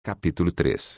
Capítulo 3.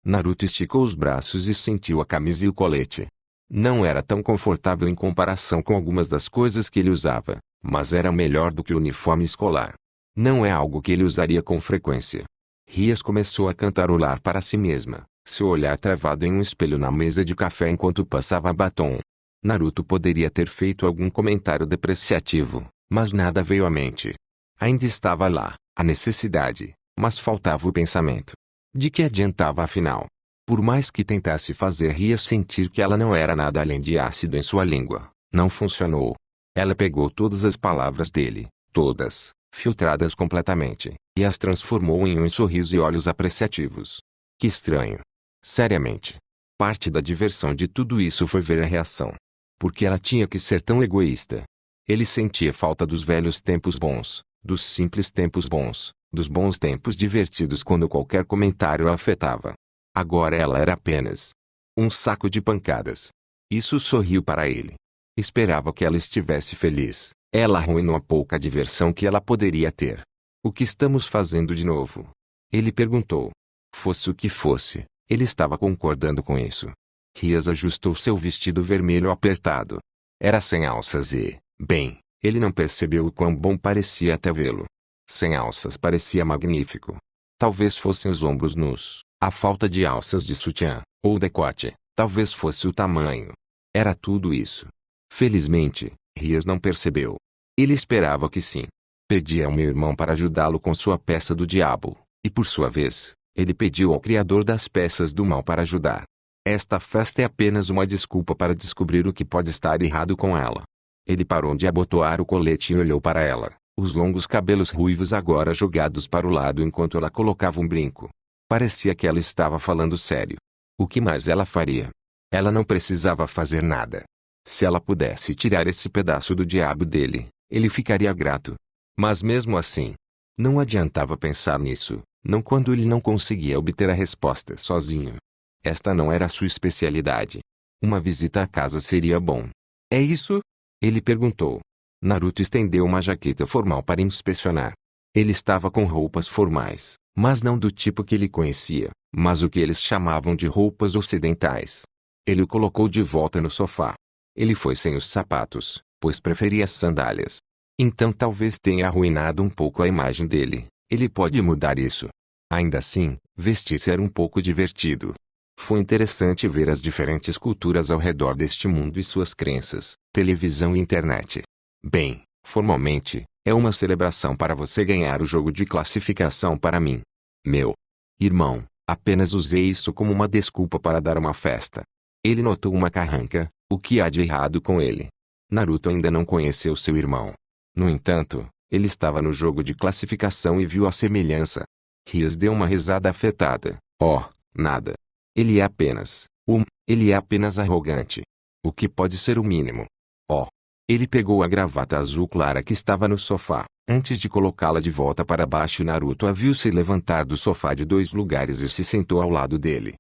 Naruto esticou os braços e sentiu a camisa e o colete. Não era tão confortável em comparação com algumas das coisas que ele usava, mas era melhor do que o uniforme escolar. Não é algo que ele usaria com frequência. Rias começou a cantarolar para si mesma, seu olhar travado em um espelho na mesa de café enquanto passava batom. Naruto poderia ter feito algum comentário depreciativo, mas nada veio à mente. Ainda estava lá, a necessidade, mas faltava o pensamento. De que adiantava afinal? Por mais que tentasse fazer Rias sentir que ela não era nada além de ácido em sua língua, não funcionou. Ela pegou todas as palavras dele, todas, filtradas completamente, e as transformou em um sorriso e olhos apreciativos. Que estranho. Seriamente. Parte da diversão de tudo isso foi ver a reação. Porque ela tinha que ser tão egoísta? Ele sentia falta dos velhos tempos bons, dos simples tempos bons, dos bons tempos divertidos quando qualquer comentário a afetava. Agora ela era apenas um saco de pancadas. Isso sorriu para ele. Esperava que ela estivesse feliz. Ela arruinou a pouca diversão que ela poderia ter. O que estamos fazendo de novo? Ele perguntou. Fosse o que fosse, ele estava concordando com isso. Rias ajustou seu vestido vermelho apertado. Era sem alças e, bem, ele não percebeu o quão bom parecia até vê-lo. Sem alças parecia magnífico. Talvez fossem os ombros nus, a falta de alças de sutiã, ou o decote, talvez fosse o tamanho. Era tudo isso. Felizmente, Rias não percebeu. Ele esperava que sim. Pedia ao meu irmão para ajudá-lo com sua peça do diabo, e por sua vez, ele pediu ao criador das peças do mal para ajudar. Esta festa é apenas uma desculpa para descobrir o que pode estar errado com ela. Ele parou de abotoar o colete e olhou para ela, os longos cabelos ruivos agora jogados para o lado enquanto ela colocava um brinco. Parecia que ela estava falando sério. O que mais ela faria? Ela não precisava fazer nada. Se ela pudesse tirar esse pedaço do diabo dele, ele ficaria grato. Mas mesmo assim, não adiantava pensar nisso, não quando ele não conseguia obter a resposta sozinho. Esta não era sua especialidade. Uma visita à casa seria bom. É isso? Ele perguntou. Naruto estendeu uma jaqueta formal para inspecionar. Ele estava com roupas formais, mas não do tipo que ele conhecia, mas o que eles chamavam de roupas ocidentais. Ele o colocou de volta no sofá. Ele foi sem os sapatos, pois preferia as sandálias. Então talvez tenha arruinado um pouco a imagem dele. Ele pode mudar isso. Ainda assim, vestir-se era um pouco divertido. Foi interessante ver as diferentes culturas ao redor deste mundo e suas crenças, televisão e internet. Bem, formalmente, é uma celebração para você ganhar o jogo de classificação para mim. Meu irmão, apenas usei isso como uma desculpa para dar uma festa. Ele notou uma carranca, o que há de errado com ele? Naruto ainda não conheceu seu irmão. No entanto, ele estava no jogo de classificação e viu a semelhança. Rias deu uma risada afetada. Oh, nada. Ele é apenas arrogante. O que pode ser o mínimo? Oh. Ele pegou a gravata azul clara que estava no sofá. Antes de colocá-la de volta para baixo, Naruto a viu se levantar do sofá de 2 lugares e se sentou ao lado dele.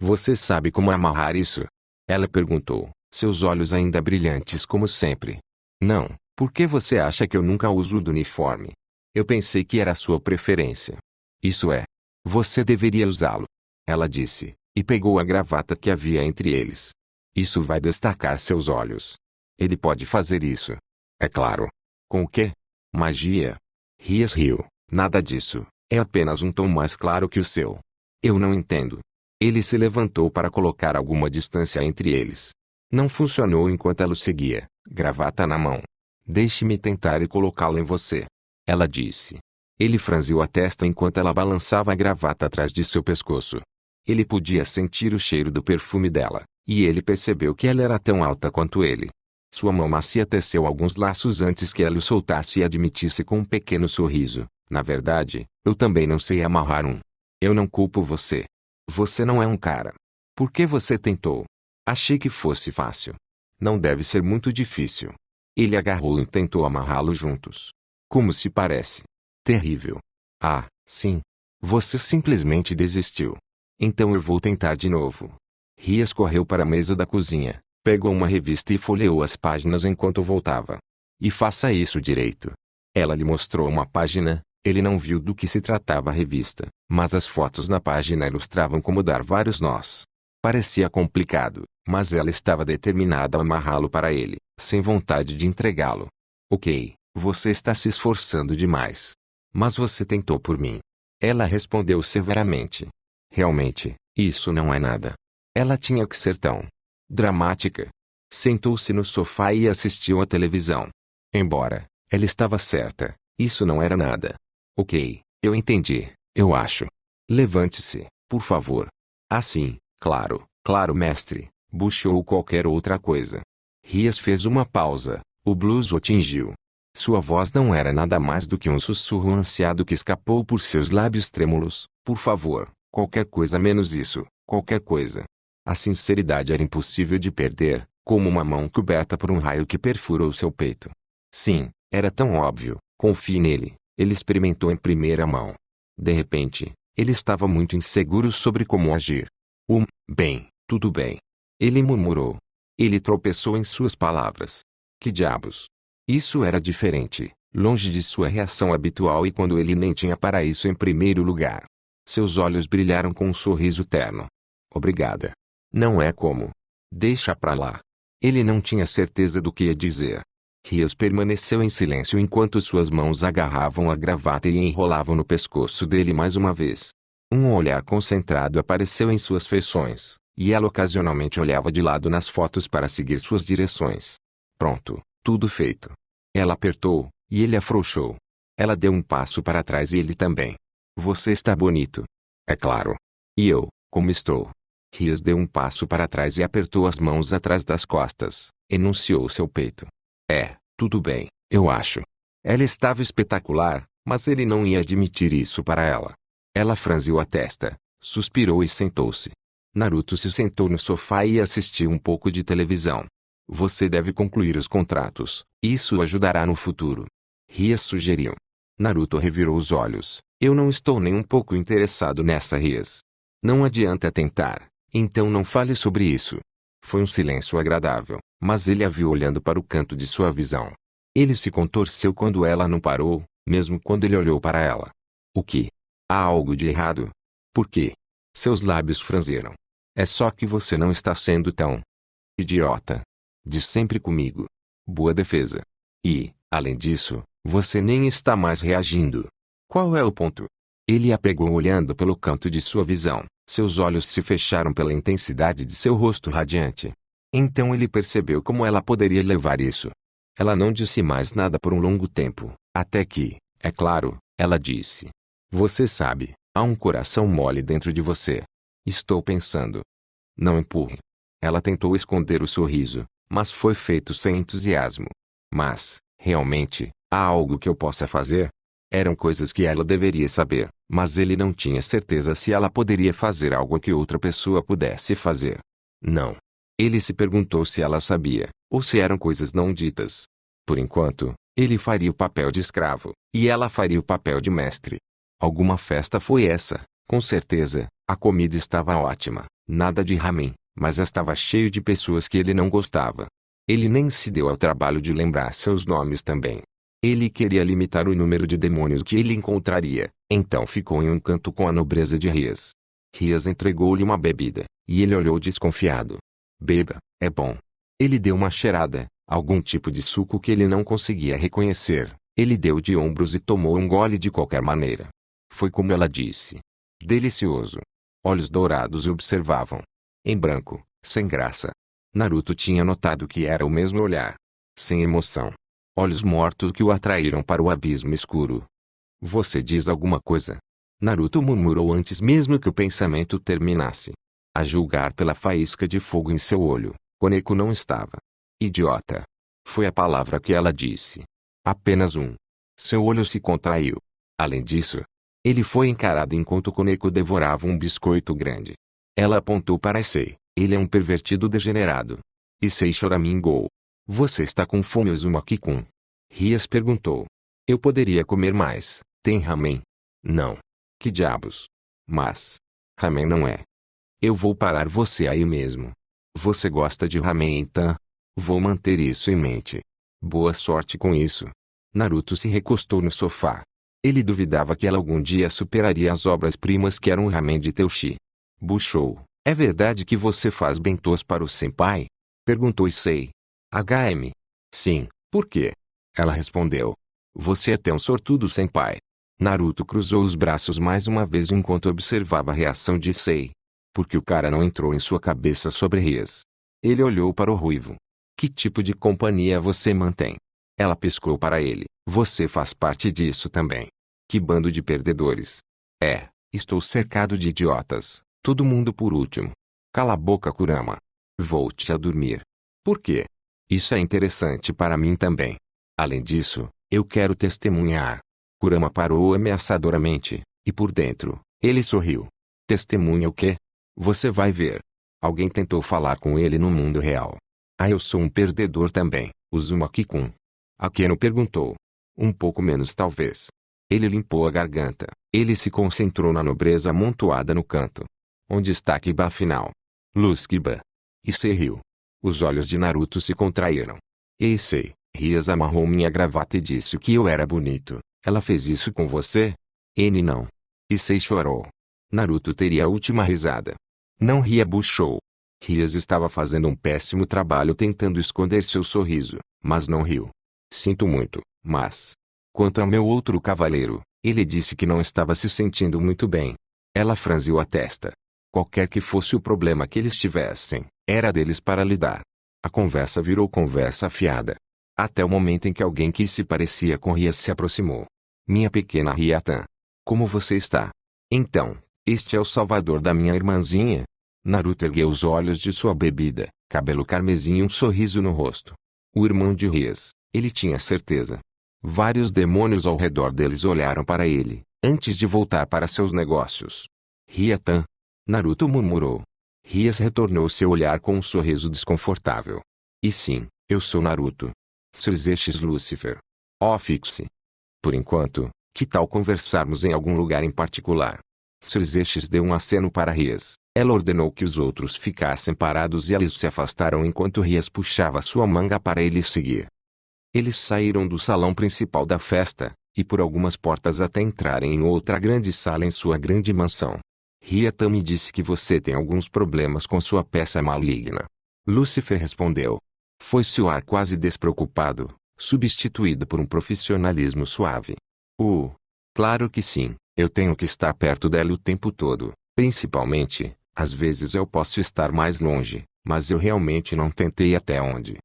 Você sabe como amarrar isso? Ela perguntou, seus olhos ainda brilhantes como sempre. Não, por que você acha que eu nunca uso do uniforme? Eu pensei que era a sua preferência. Isso é. Você deveria usá-lo. Ela disse, e pegou a gravata que havia entre eles. Isso vai destacar seus olhos. Ele pode fazer isso. É claro. Com o quê? Magia? Rias riu. Nada disso. É apenas um tom mais claro que o seu. Eu não entendo. Ele se levantou para colocar alguma distância entre eles. Não funcionou enquanto ela o seguia, gravata na mão. Deixe-me tentar e colocá-lo em você. Ela disse. Ele franziu a testa enquanto ela balançava a gravata atrás de seu pescoço. Ele podia sentir o cheiro do perfume dela, e ele percebeu que ela era tão alta quanto ele. Sua mão macia teceu alguns laços antes que ela o soltasse e admitisse com um pequeno sorriso. Na verdade, eu também não sei amarrar um. Eu não culpo você. Você não é um cara. Por que você tentou? Achei que fosse fácil. Não deve ser muito difícil. Ele agarrou e tentou amarrá-lo juntos. Como se parece? Terrível. Ah, sim. Você simplesmente desistiu. Então eu vou tentar de novo. Rias correu para a mesa da cozinha, pegou uma revista e folheou as páginas enquanto voltava. E faça isso direito. Ela lhe mostrou uma página, Ele não viu do que se tratava a revista, mas as fotos na página ilustravam como dar vários nós. Parecia complicado, mas ela estava determinada a amarrá-lo para ele, sem vontade de entregá-lo. Ok, você está se esforçando demais. Mas você tentou por mim. Ela respondeu severamente. Realmente, isso não é nada. Ela tinha que ser tão dramática. Sentou-se no sofá e assistiu à televisão. Embora ela estava certa, isso não era nada. Ok, eu entendi, eu acho. Levante-se, por favor. Assim, claro, mestre, Bush ou qualquer outra coisa. Rias fez uma pausa, o blues o atingiu. Sua voz não era nada mais do que um sussurro ansiado que escapou por seus lábios trêmulos. Por favor, qualquer coisa menos isso, qualquer coisa. A sinceridade era impossível de perder, como uma mão coberta por um raio que perfurou seu peito. Sim, era tão óbvio, confie nele. Ele experimentou em primeira mão. De repente, ele estava muito inseguro sobre como agir. Bem, tudo bem. Ele murmurou. Ele tropeçou em suas palavras. Que diabos? Isso era diferente, longe de sua reação habitual e quando ele nem tinha para isso em primeiro lugar. Seus olhos brilharam com um sorriso terno. Obrigada. Não é como. Deixa pra lá. Ele não tinha certeza do que ia dizer. Rias permaneceu em silêncio enquanto suas mãos agarravam a gravata e enrolavam no pescoço dele mais uma vez. Um olhar concentrado apareceu em suas feições, e ela ocasionalmente olhava de lado nas fotos para seguir suas direções. Pronto, tudo feito. Ela apertou, e ele afrouxou. Ela deu um passo para trás e ele também. Você está bonito. É claro. E eu, como estou? Rias deu um passo para trás e apertou as mãos atrás das costas, enunciou seu peito. Tudo bem, eu acho. Ela estava espetacular, mas ele não ia admitir isso para ela. Ela franziu a testa, suspirou e sentou-se. Naruto se sentou no sofá e assistiu um pouco de televisão. Você deve concluir os contratos, isso ajudará no futuro. Rias sugeriu. Naruto revirou os olhos. Eu não estou nem um pouco interessado nessa, Rias. Não adianta tentar, então não fale sobre isso. Foi um silêncio agradável, mas ele a viu olhando para o canto de sua visão. Ele se contorceu quando ela não parou, mesmo quando ele olhou para ela. O que? Há algo de errado? Por quê? Seus lábios franziram. É só que você não está sendo tão idiota. De sempre comigo. Boa defesa. E, além disso, você nem está mais reagindo. Qual é o ponto? Ele a pegou olhando pelo canto de sua visão. Seus olhos se fecharam pela intensidade de seu rosto radiante. Então ele percebeu como ela poderia levar isso. Ela não disse mais nada por um longo tempo, até que, é claro, ela disse. Você sabe, há um coração mole dentro de você. Estou pensando. Não empurre. Ela tentou esconder o sorriso, mas foi feito sem entusiasmo. Mas, realmente, há algo que eu possa fazer? Eram coisas que ela deveria saber, mas ele não tinha certeza se ela poderia fazer algo que outra pessoa pudesse fazer. Não. Ele se perguntou se ela sabia, ou se eram coisas não ditas. Por enquanto, ele faria o papel de escravo, e ela faria o papel de mestre. Alguma festa foi essa, com certeza. A comida estava ótima, nada de ramen, mas estava cheio de pessoas que ele não gostava. Ele nem se deu ao trabalho de lembrar seus nomes também. Ele queria limitar o número de demônios que ele encontraria, então ficou em um canto com a nobreza de Rias. Rias entregou-lhe uma bebida, e ele olhou desconfiado. Beba, é bom. Ele deu uma cheirada, algum tipo de suco que ele não conseguia reconhecer. Ele deu de ombros e tomou um gole de qualquer maneira. Foi como ela disse. Delicioso. Olhos dourados o observavam. Em branco, sem graça. Naruto tinha notado que era o mesmo olhar. Sem emoção. Olhos mortos que o atraíram para o abismo escuro. Você diz alguma coisa? Naruto murmurou antes mesmo que o pensamento terminasse. A julgar pela faísca de fogo em seu olho, Koneko não estava. Idiota. Foi a palavra que ela disse. Apenas um. Seu olho se contraiu. Além disso, ele foi encarado enquanto Koneko devorava um biscoito grande. Ela apontou para Issei. Ele é um pervertido degenerado. Issei choramingou. Você está com fome, Uzumaki-kun? Rias perguntou. Eu poderia comer mais. Tem ramen? Não. Que diabos? Mas ramen não é. Eu vou parar você aí mesmo. Você gosta de ramen então? Vou manter isso em mente. Boa sorte com isso. Naruto se recostou no sofá. Ele duvidava que ela algum dia superaria as obras-primas que eram o ramen de Teuchi. Bushou, é verdade que você faz bentôs para o senpai? Perguntou Issei. HM. Sim, por quê? Ela respondeu. Você é tão sortudo, senpai. Naruto cruzou os braços mais uma vez enquanto observava a reação de Issei. Porque o cara não entrou em sua cabeça sobre Rias. Ele olhou para o ruivo. Que tipo de companhia você mantém? Ela piscou para ele. Você faz parte disso também. Que bando de perdedores. É, estou cercado de idiotas. Todo mundo por último. Cala a boca, Kurama. Volte a dormir. Por quê? Isso é interessante para mim também. Além disso, eu quero testemunhar. Kurama parou ameaçadoramente, e por dentro, ele sorriu. Testemunha o quê? Você vai ver. Alguém tentou falar com ele no mundo real. Ah, eu sou um perdedor também, Uzumaki-kun. Akeno perguntou. Um pouco menos talvez. Ele limpou a garganta. Ele se concentrou na nobreza amontoada no canto. Onde está Kiba afinal? Luz Kiba. Issei riu. Os olhos de Naruto se contraíram. Issei, Rias amarrou minha gravata e disse que eu era bonito. Ela fez isso com você? N não. Issei chorou. Naruto teria a última risada. Não ria, buchou. Rias estava fazendo um péssimo trabalho tentando esconder seu sorriso, mas não riu. Sinto muito, mas... Quanto ao meu outro cavaleiro, ele disse que não estava se sentindo muito bem. Ela franziu a testa. Qualquer que fosse o problema que eles tivessem, era deles para lidar. A conversa virou conversa afiada. Até o momento em que alguém que se parecia com Rias se aproximou. Minha pequena Ryatan. Como você está? Então, este é o salvador da minha irmãzinha? Naruto ergueu os olhos de sua bebida, cabelo carmesim e um sorriso no rosto. O irmão de Rias, ele tinha certeza. Vários demônios ao redor deles olharam para ele, antes de voltar para seus negócios. Ryatan. Naruto murmurou. Rias retornou seu olhar com um sorriso desconfortável. E sim, eu sou Naruto. Sr. Lucifer. Oh, fixe. Por enquanto, que tal conversarmos em algum lugar em particular? Sr. deu um aceno para Rias. Ela ordenou que os outros ficassem parados e eles se afastaram enquanto Rias puxava sua manga para ele seguir. Eles saíram do salão principal da festa, e por algumas portas até entrarem em outra grande sala em sua grande mansão. Ryatan me disse que você tem alguns problemas com sua peça maligna. Lucifer respondeu. Foi seu ar quase despreocupado, substituído por um profissionalismo suave. Claro que sim, eu tenho que estar perto dela o tempo todo, principalmente, às vezes eu posso estar mais longe, mas eu realmente não tentei até onde.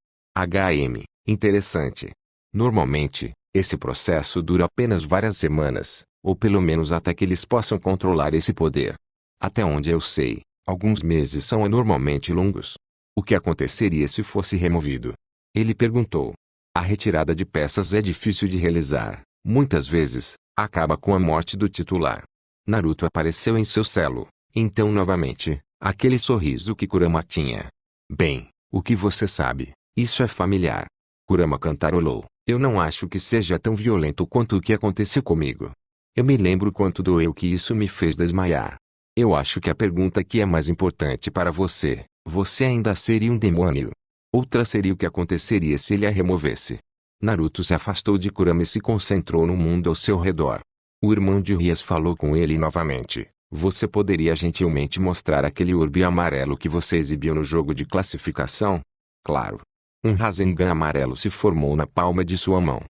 Interessante. Normalmente, esse processo dura apenas várias semanas, ou pelo menos até que eles possam controlar esse poder. Até onde eu sei, alguns meses são anormalmente longos. O que aconteceria se fosse removido? Ele perguntou. A retirada de peças é difícil de realizar, muitas vezes, acaba com a morte do titular. Naruto apareceu em seu celo, então novamente, aquele sorriso que Kurama tinha. Bem, o que você sabe, isso é familiar. Kurama cantarolou. Eu não acho que seja tão violento quanto o que aconteceu comigo. Eu me lembro quanto doeu que isso me fez desmaiar. Eu acho que a pergunta que é mais importante para você, você ainda seria um demônio? Outra seria o que aconteceria se ele a removesse. Naruto se afastou de Kurama e se concentrou no mundo ao seu redor. O irmão de Rias falou com ele novamente. Você poderia gentilmente mostrar aquele orbe amarelo que você exibiu no jogo de classificação? Claro. Um Rasengan amarelo se formou na palma de sua mão.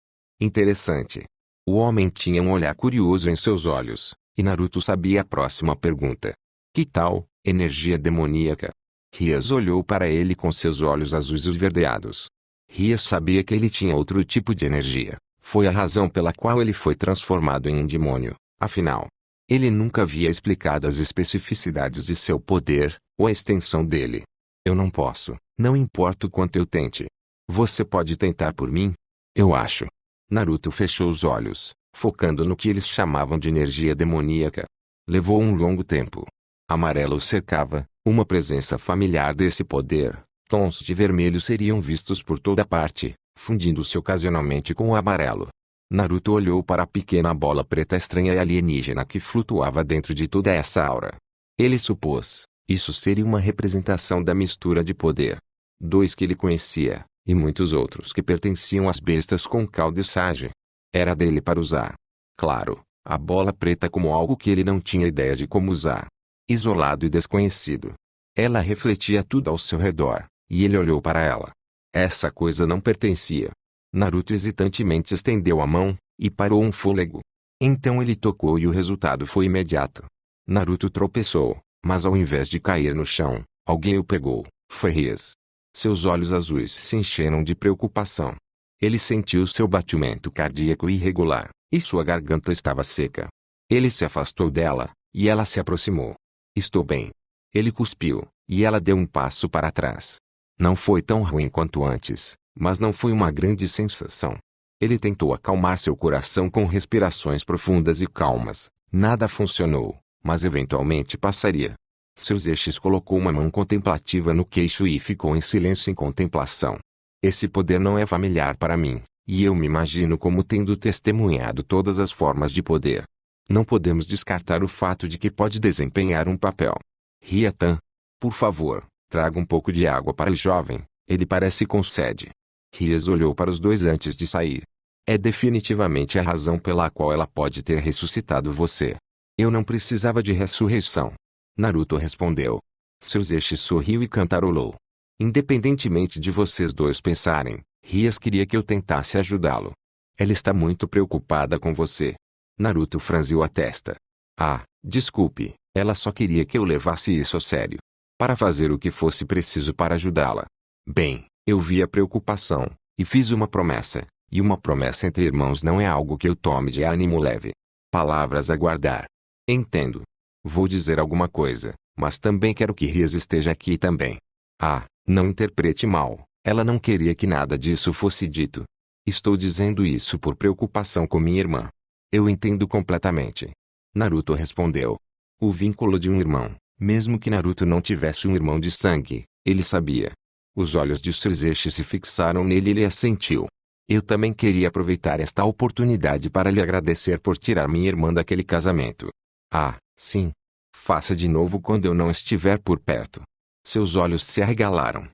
Interessante. O homem tinha um olhar curioso em seus olhos, e Naruto sabia a próxima pergunta. Que tal, energia demoníaca? Rias olhou para ele com seus olhos azuis esverdeados. Rias sabia que ele tinha outro tipo de energia. Foi a razão pela qual ele foi transformado em um demônio. Afinal, ele nunca havia explicado as especificidades de seu poder, ou a extensão dele. Eu não posso, não importa o quanto eu tente. Você pode tentar por mim? Eu acho. Naruto fechou os olhos, focando no que eles chamavam de energia demoníaca. Levou um longo tempo. Amarelo o cercava, uma presença familiar desse poder. Tons de vermelho seriam vistos por toda parte, fundindo-se ocasionalmente com o amarelo. Naruto olhou para a pequena bola preta estranha e alienígena que flutuava dentro de toda essa aura. Ele supôs, isso seria uma representação da mistura de poder. Dois que ele conhecia, e muitos outros que pertenciam às bestas com cauda e sage. Era dele para usar. Claro, a bola preta como algo que ele não tinha ideia de como usar. Isolado e desconhecido. Ela refletia tudo ao seu redor, e ele olhou para ela. Essa coisa não pertencia. Naruto hesitantemente estendeu a mão, e parou um fôlego. Então ele tocou e o resultado foi imediato. Naruto tropeçou, mas ao invés de cair no chão, alguém o pegou. Foi Rias. Seus olhos azuis se encheram de preocupação. Ele sentiu seu batimento cardíaco irregular, e sua garganta estava seca. Ele se afastou dela, e ela se aproximou. Estou bem. Ele cuspiu, e ela deu um passo para trás. Não foi tão ruim quanto antes, mas não foi uma grande sensação. Ele tentou acalmar seu coração com respirações profundas e calmas. Nada funcionou, mas eventualmente passaria. Seus eixos colocou uma mão contemplativa no queixo e ficou em silêncio em contemplação. Esse poder não é familiar para mim, e eu me imagino como tendo testemunhado todas as formas de poder. Não podemos descartar o fato de que pode desempenhar um papel. Riatan, por favor, traga um pouco de água para o jovem, ele parece com sede. Rias olhou para os dois antes de sair. É definitivamente a razão pela qual ela pode ter ressuscitado você. Eu não precisava de ressurreição. Naruto respondeu. Seus eixos sorriu e cantarolou. Independentemente de vocês dois pensarem, Rias queria que eu tentasse ajudá-lo. Ela está muito preocupada com você. Naruto franziu a testa. Ah, desculpe, ela só queria que eu levasse isso a sério. Para fazer o que fosse preciso para ajudá-la. Bem, eu vi a preocupação, e fiz uma promessa, e uma promessa entre irmãos não é algo que eu tome de ânimo leve. Palavras a guardar. Entendo. Vou dizer alguma coisa, mas também quero que Rias esteja aqui também. Ah, não interprete mal, ela não queria que nada disso fosse dito. Estou dizendo isso por preocupação com minha irmã. Eu entendo completamente. Naruto respondeu. O vínculo de um irmão, mesmo que Naruto não tivesse um irmão de sangue, ele sabia. Os olhos de Suzeki se fixaram nele e ele assentiu. Eu também queria aproveitar esta oportunidade para lhe agradecer por tirar minha irmã daquele casamento. Ah, sim. Faça de novo quando eu não estiver por perto. Seus olhos se arregalaram.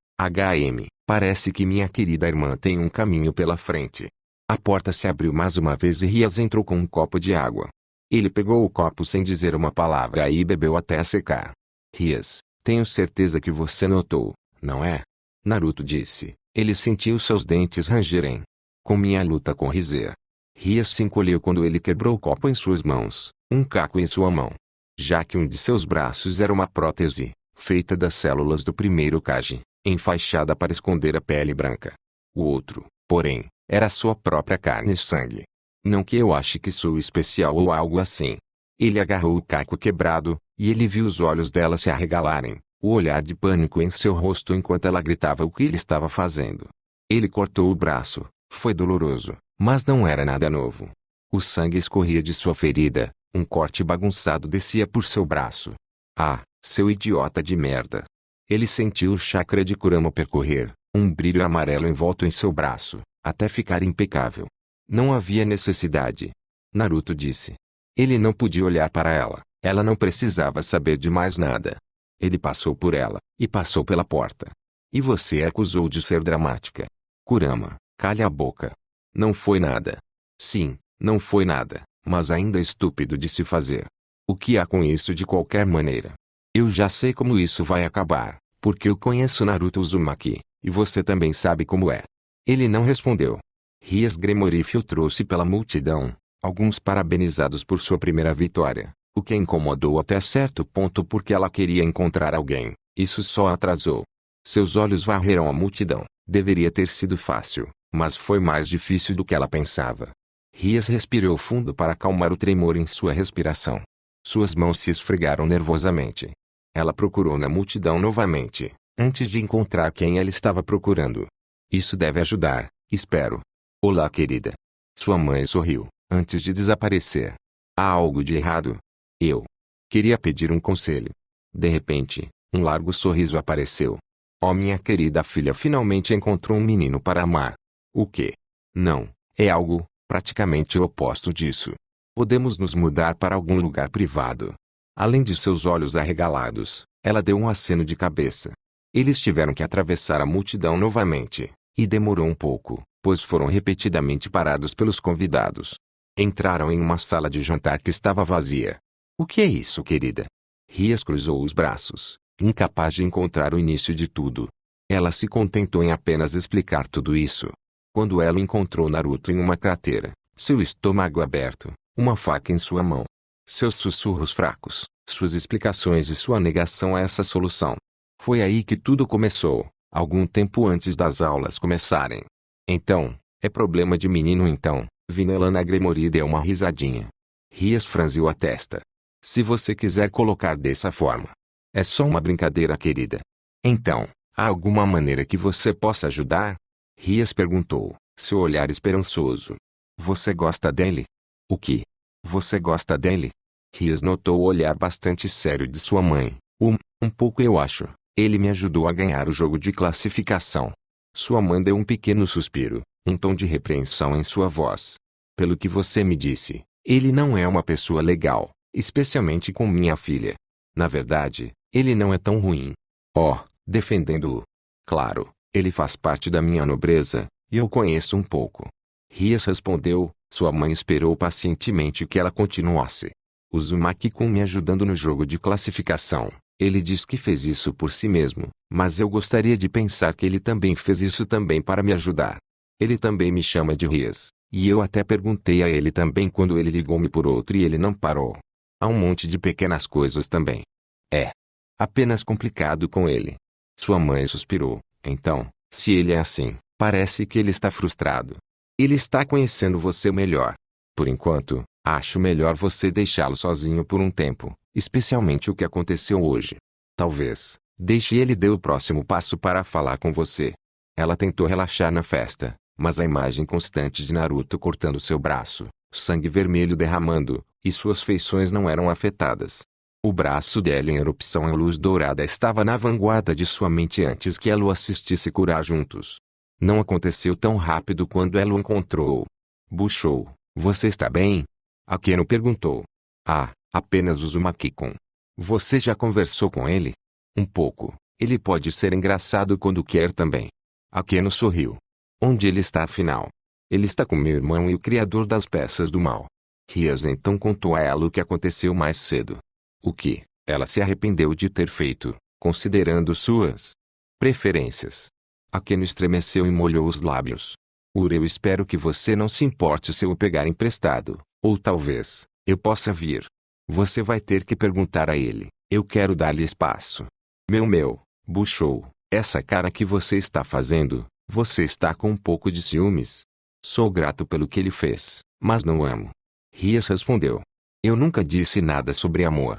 Parece que minha querida irmã tem um caminho pela frente. A porta se abriu mais uma vez e Rias entrou com um copo de água. Ele pegou o copo sem dizer uma palavra e bebeu até secar. Rias, tenho certeza que você notou, não é? Naruto disse. Ele sentiu seus dentes rangerem. Com minha luta com Rizer. Rias se encolheu quando ele quebrou o copo em suas mãos, um caco em sua mão. Já que um de seus braços era uma prótese, feita das células do primeiro Kage, enfaixada para esconder a pele branca. O outro, porém, era sua própria carne e sangue. Não que eu ache que sou especial ou algo assim. Ele agarrou o caco quebrado, e ele viu os olhos dela se arregalarem, o olhar de pânico em seu rosto enquanto ela gritava o que ele estava fazendo. Ele cortou o braço, foi doloroso, mas não era nada novo. O sangue escorria de sua ferida, um corte bagunçado descia por seu braço. Ah, seu idiota de merda. Ele sentiu o chakra de Kurama percorrer, um brilho amarelo envolto em seu braço, até ficar impecável. Não havia necessidade. Naruto disse. Ele não podia olhar para ela não precisava saber de mais nada. Ele passou por ela, e passou pela porta. E você a acusou de ser dramática. Kurama, calhe a boca. Não foi nada. Sim, não foi nada, mas ainda estúpido de se fazer. O que há com isso de qualquer maneira? Eu já sei como isso vai acabar, porque eu conheço Naruto Uzumaki, e você também sabe como é. Ele não respondeu. Rias Gremory filtrou-se pela multidão, alguns parabenizados por sua primeira vitória, o que a incomodou até certo ponto porque ela queria encontrar alguém, isso só atrasou. Seus olhos varreram a multidão, deveria ter sido fácil, mas foi mais difícil do que ela pensava. Rias respirou fundo para acalmar o tremor em sua respiração. Suas mãos se esfregaram nervosamente. Ela procurou na multidão novamente, antes de encontrar quem ela estava procurando. Isso deve ajudar, espero. Olá, querida. Sua mãe sorriu, antes de desaparecer. Há algo de errado? Eu queria pedir um conselho. De repente, um largo sorriso apareceu. Oh, minha querida filha finalmente encontrou um menino para amar. O quê? Não, é algo, praticamente o oposto disso. Podemos nos mudar para algum lugar privado. Além de seus olhos arregalados, ela deu um aceno de cabeça. Eles tiveram que atravessar a multidão novamente, e demorou um pouco, pois foram repetidamente parados pelos convidados. Entraram em uma sala de jantar que estava vazia. O que é isso, querida? Rias cruzou os braços, incapaz de encontrar o início de tudo. Ela se contentou em apenas explicar tudo isso. Quando ela encontrou Naruto em uma cratera, seu estômago aberto, uma faca em sua mão. Seus sussurros fracos, suas explicações e sua negação a essa solução. Foi aí que tudo começou, algum tempo antes das aulas começarem. Então, é problema de menino então, Vinelana Gremory deu uma risadinha. Rias franziu a testa. Se você quiser colocar dessa forma. É só uma brincadeira, querida. Então, há alguma maneira que você possa ajudar? Rias perguntou, seu olhar esperançoso. Você gosta dele? O que? Você gosta dele? Rias notou o olhar bastante sério de sua mãe. Um pouco eu acho. Ele me ajudou a ganhar o jogo de classificação. Sua mãe deu um pequeno suspiro, um tom de repreensão em sua voz. Pelo que você me disse, ele não é uma pessoa legal, especialmente com minha filha. Na verdade, ele não é tão ruim. Oh, defendendo-o. Claro, ele faz parte da minha nobreza, e eu conheço um pouco. Rias respondeu, sua mãe esperou pacientemente que ela continuasse. Uzumaki-kun me ajudando no jogo de classificação. Ele diz que fez isso por si mesmo, mas eu gostaria de pensar que ele também fez isso também para me ajudar. Ele também me chama de Rias, e eu até perguntei a ele também quando ele ligou-me por outro e ele não parou. Há um monte de pequenas coisas também. É apenas complicado com ele. Sua mãe suspirou. Então, se ele é assim, parece que ele está frustrado. Ele está conhecendo você melhor. Por enquanto, acho melhor você deixá-lo sozinho por um tempo, especialmente o que aconteceu hoje. Talvez, deixe ele dar o próximo passo para falar com você. Ela tentou relaxar na festa, mas a imagem constante de Naruto cortando seu braço, sangue vermelho derramando, e suas feições não eram afetadas. O braço dela em erupção em luz dourada estava na vanguarda de sua mente antes que ela o assistisse curar juntos. Não aconteceu tão rápido quando ela o encontrou. Buchou, você está bem? Akeno perguntou. Ah, apenas Uzumaki-kun. Você já conversou com ele? Um pouco. Ele pode ser engraçado quando quer também. Akeno sorriu. Onde ele está afinal? Ele está com meu irmão e o criador das peças do mal. Rias então contou a ela o que aconteceu mais cedo. O que ela se arrependeu de ter feito, considerando suas preferências. Akeno estremeceu e molhou os lábios. Eu espero que você não se importe se eu o pegar emprestado, ou talvez, eu possa vir. Você vai ter que perguntar a ele, eu quero dar-lhe espaço. Meu, buchou, essa cara que você está fazendo, você está com um pouco de ciúmes? Sou grato pelo que ele fez, mas não amo. Rias respondeu. Eu nunca disse nada sobre amor.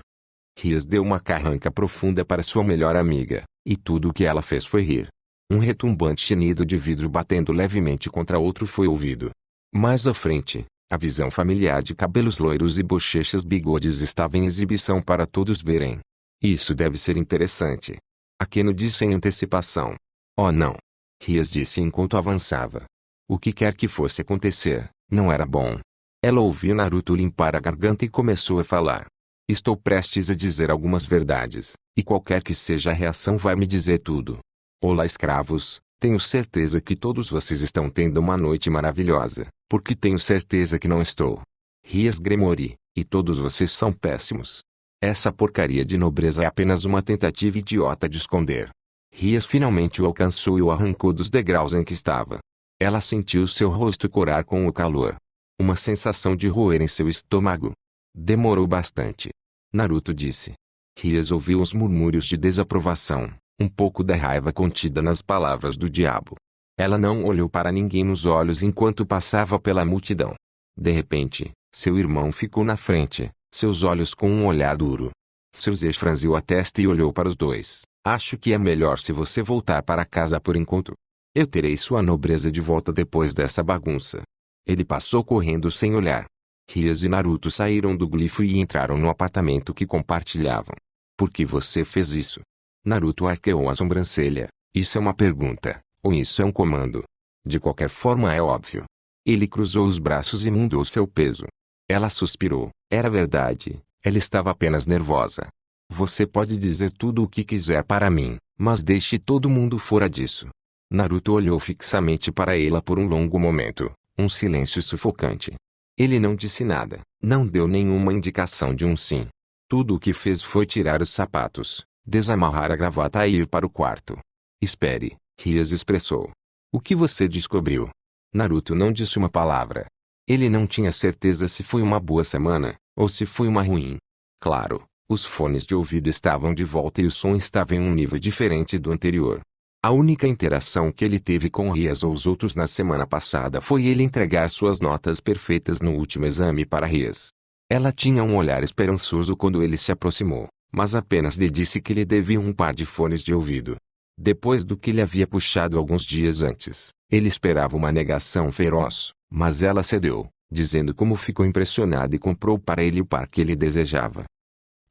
Rias deu uma carranca profunda para sua melhor amiga, e tudo o que ela fez foi rir. Um retumbante chinido de vidro batendo levemente contra outro foi ouvido. Mais à frente, a visão familiar de cabelos loiros e bochechas bigodes estava em exibição para todos verem. Isso deve ser interessante. Akeno disse em antecipação. Oh não. Rias disse enquanto avançava. O que quer que fosse acontecer, não era bom. Ela ouviu Naruto limpar a garganta e começou a falar. Estou prestes a dizer algumas verdades, e qualquer que seja a reação vai me dizer tudo. Olá, escravos, tenho certeza que todos vocês estão tendo uma noite maravilhosa, porque tenho certeza que não estou. Rias Gremory, e todos vocês são péssimos. Essa porcaria de nobreza é apenas uma tentativa idiota de esconder. Rias finalmente o alcançou e o arrancou dos degraus em que estava. Ela sentiu seu rosto corar com o calor. Uma sensação de roer em seu estômago. Demorou bastante. Naruto disse. Rias ouviu os murmúrios de desaprovação, um pouco da raiva contida nas palavras do diabo. Ela não olhou para ninguém nos olhos enquanto passava pela multidão. De repente, seu irmão ficou na frente, seus olhos com um olhar duro. Seu franziu a testa e olhou para os dois. Acho que é melhor se você voltar para casa por enquanto. Eu terei sua nobreza de volta depois dessa bagunça. Ele passou correndo sem olhar. Rias e Naruto saíram do glifo e entraram no apartamento que compartilhavam. Por que você fez isso? Naruto arqueou a sobrancelha. Isso é uma pergunta, ou isso é um comando? De qualquer forma é óbvio. Ele cruzou os braços e mudou seu peso. Ela suspirou. Era verdade, ela estava apenas nervosa. Você pode dizer tudo o que quiser para mim, mas deixe todo mundo fora disso. Naruto olhou fixamente para ela por um longo momento, um silêncio sufocante. Ele não disse nada, não deu nenhuma indicação de um sim. Tudo o que fez foi tirar os sapatos, desamarrar a gravata e ir para o quarto. Espere, Rias expressou. O que você descobriu? Naruto não disse uma palavra. Ele não tinha certeza se foi uma boa semana, ou se foi uma ruim. Claro, os fones de ouvido estavam de volta e o som estava em um nível diferente do anterior. A única interação que ele teve com Rias ou os outros na semana passada foi ele entregar suas notas perfeitas no último exame para Rias. Ela tinha um olhar esperançoso quando ele se aproximou, mas apenas lhe disse que lhe devia um par de fones de ouvido. Depois do que lhe havia puxado alguns dias antes, ele esperava uma negação feroz, mas ela cedeu, dizendo como ficou impressionada e comprou para ele o par que ele desejava.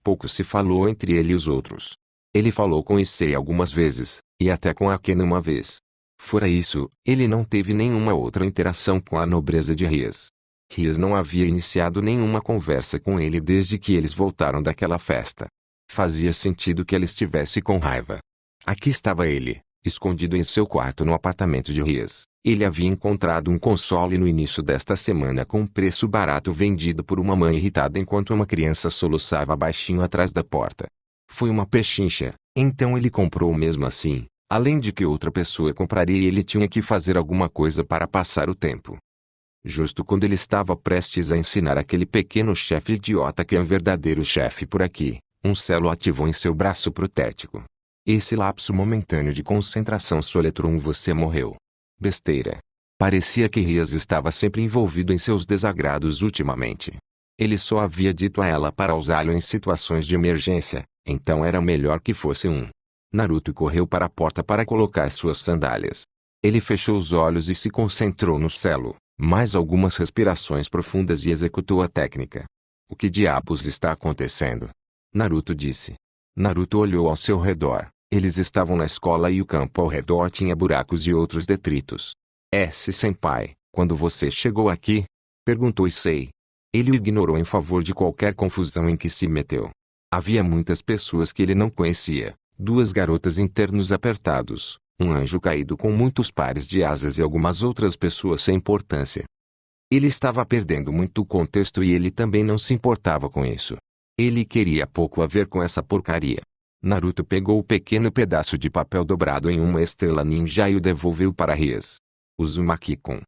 Pouco se falou entre ele e os outros. Ele falou com Issei algumas vezes, e até com Akena uma vez. Fora isso, ele não teve nenhuma outra interação com a nobreza de Rias. Rias não havia iniciado nenhuma conversa com ele desde que eles voltaram daquela festa. Fazia sentido que ela estivesse com raiva. Aqui estava ele, escondido em seu quarto no apartamento de Rias. Ele havia encontrado um console no início desta semana com um preço barato vendido por uma mãe irritada enquanto uma criança soluçava baixinho atrás da porta. Foi uma pechincha, então ele comprou mesmo assim, além de que outra pessoa compraria e ele tinha que fazer alguma coisa para passar o tempo. Justo quando ele estava prestes a ensinar aquele pequeno chefe idiota que é um verdadeiro chefe por aqui, um selo ativou em seu braço protético. Esse lapso momentâneo de concentração soletrou um "você morreu". Besteira. Parecia que Rias estava sempre envolvido em seus desagrados ultimamente. Ele só havia dito a ela para usá-lo em situações de emergência, então era melhor que fosse um. Naruto correu para a porta para colocar suas sandálias. Ele fechou os olhos e se concentrou no selo. Mais algumas respirações profundas e executou a técnica. O que diabos está acontecendo? Naruto disse. Naruto olhou ao seu redor. Eles estavam na escola e o campo ao redor tinha buracos e outros detritos. Senpai, quando você chegou aqui? Perguntou Issei. Ele o ignorou em favor de qualquer confusão em que se meteu. Havia muitas pessoas que ele não conhecia, duas garotas em ternos apertados, um anjo caído com muitos pares de asas e algumas outras pessoas sem importância. Ele estava perdendo muito o contexto e ele também não se importava com isso. Ele queria pouco a ver com essa porcaria. Naruto pegou o pequeno pedaço de papel dobrado em uma estrela ninja e o devolveu para Rias. Uzumaki-kun,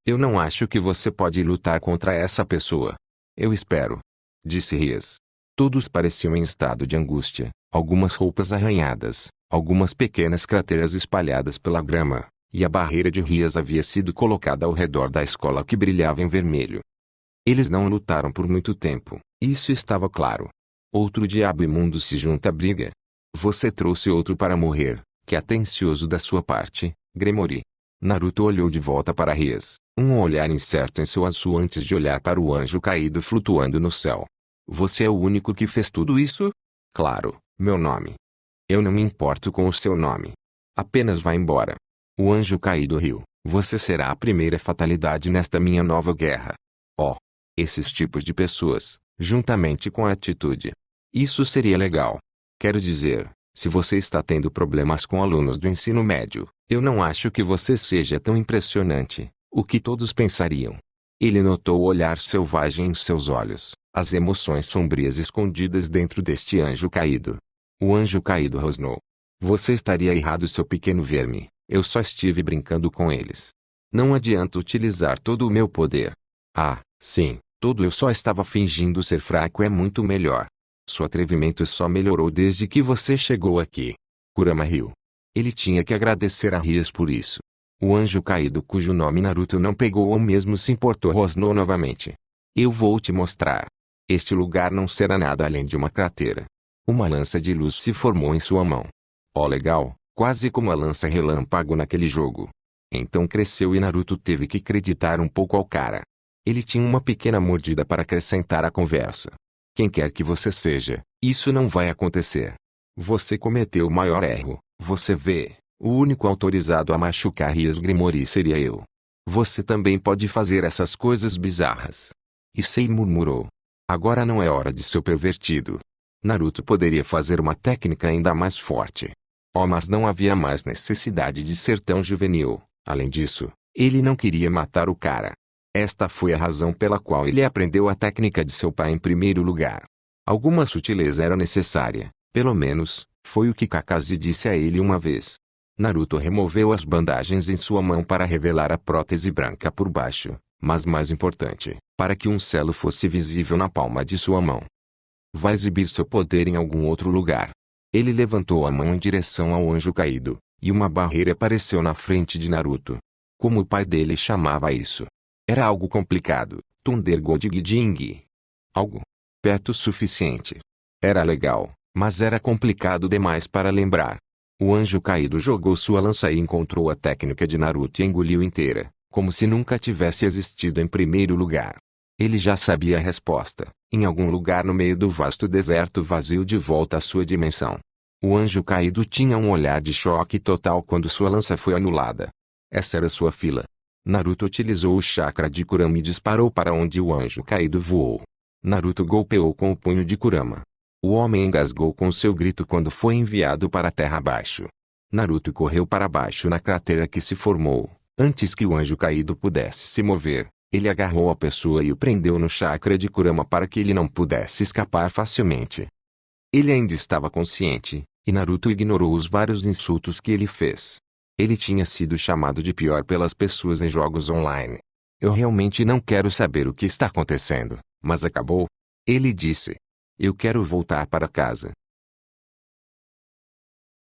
eu não acho que você pode lutar contra essa pessoa. Eu espero. Disse Rias. Todos pareciam em estado de angústia, algumas roupas arranhadas, algumas pequenas crateras espalhadas pela grama, e a barreira de Rias havia sido colocada ao redor da escola que brilhava em vermelho. Eles não lutaram por muito tempo, isso estava claro. Outro diabo imundo se junta à briga. Você trouxe outro para morrer, que atencioso da sua parte, Gremory. Naruto olhou de volta para Rias, um olhar incerto em seu azul antes de olhar para o anjo caído flutuando no céu. Você é o único que fez tudo isso? Claro, meu nome. Eu não me importo com o seu nome. Apenas vá embora. O anjo caído riu. Você será a primeira fatalidade nesta minha nova guerra. Oh, esses tipos de pessoas, juntamente com a atitude. Isso seria legal. Quero dizer, se você está tendo problemas com alunos do ensino médio, eu não acho que você seja tão impressionante, o que todos pensariam. Ele notou o olhar selvagem em seus olhos, as emoções sombrias escondidas dentro deste anjo caído. O anjo caído rosnou. Você estaria errado, seu pequeno verme, eu só estive brincando com eles. Não adianta utilizar todo o meu poder. Ah, sim, eu só estava fingindo ser fraco é muito melhor. Seu atrevimento só melhorou desde que você chegou aqui. Kurama riu. Ele tinha que agradecer a Rias por isso. O anjo caído cujo nome Naruto não pegou ou mesmo se importou rosnou novamente. Eu vou te mostrar. Este lugar não será nada além de uma cratera. Uma lança de luz se formou em sua mão. Oh, legal, quase como a lança relâmpago naquele jogo. Então cresceu e Naruto teve que acreditar um pouco ao cara. Ele tinha uma pequena mordida para acrescentar à conversa. Quem quer que você seja, isso não vai acontecer. Você cometeu o maior erro, você vê. O único autorizado a machucar Rias Gremory seria eu. Você também pode fazer essas coisas bizarras. Issei murmurou. Agora não é hora de ser pervertido. Naruto poderia fazer uma técnica ainda mais forte. Oh, mas não havia mais necessidade de ser tão juvenil. Além disso, ele não queria matar o cara. Esta foi a razão pela qual ele aprendeu a técnica de seu pai em primeiro lugar. Alguma sutileza era necessária, pelo menos, foi o que Kakashi disse a ele uma vez. Naruto removeu as bandagens em sua mão para revelar a prótese branca por baixo, mas mais importante, para que um selo fosse visível na palma de sua mão. Vai exibir seu poder em algum outro lugar. Ele levantou a mão em direção ao anjo caído, e uma barreira apareceu na frente de Naruto. Como o pai dele chamava isso? Era algo complicado, Thunder God Giding. Algo perto o suficiente. Era legal, mas era complicado demais para lembrar. O anjo caído jogou sua lança e encontrou a técnica de Naruto e engoliu inteira, como se nunca tivesse existido em primeiro lugar. Ele já sabia a resposta, em algum lugar no meio do vasto deserto vazio de volta à sua dimensão. O anjo caído tinha um olhar de choque total quando sua lança foi anulada. Essa era sua fila. Naruto utilizou o chakra de Kurama e disparou para onde o anjo caído voou. Naruto golpeou com o punho de Kurama. O homem engasgou com seu grito quando foi enviado para a terra abaixo. Naruto correu para baixo na cratera que se formou. Antes que o anjo caído pudesse se mover, ele agarrou a pessoa e o prendeu no chakra de Kurama para que ele não pudesse escapar facilmente. Ele ainda estava consciente, e Naruto ignorou os vários insultos que ele fez. Ele tinha sido chamado de pior pelas pessoas em jogos online. Eu realmente não quero saber o que está acontecendo, mas acabou. Ele disse. Eu quero voltar para casa.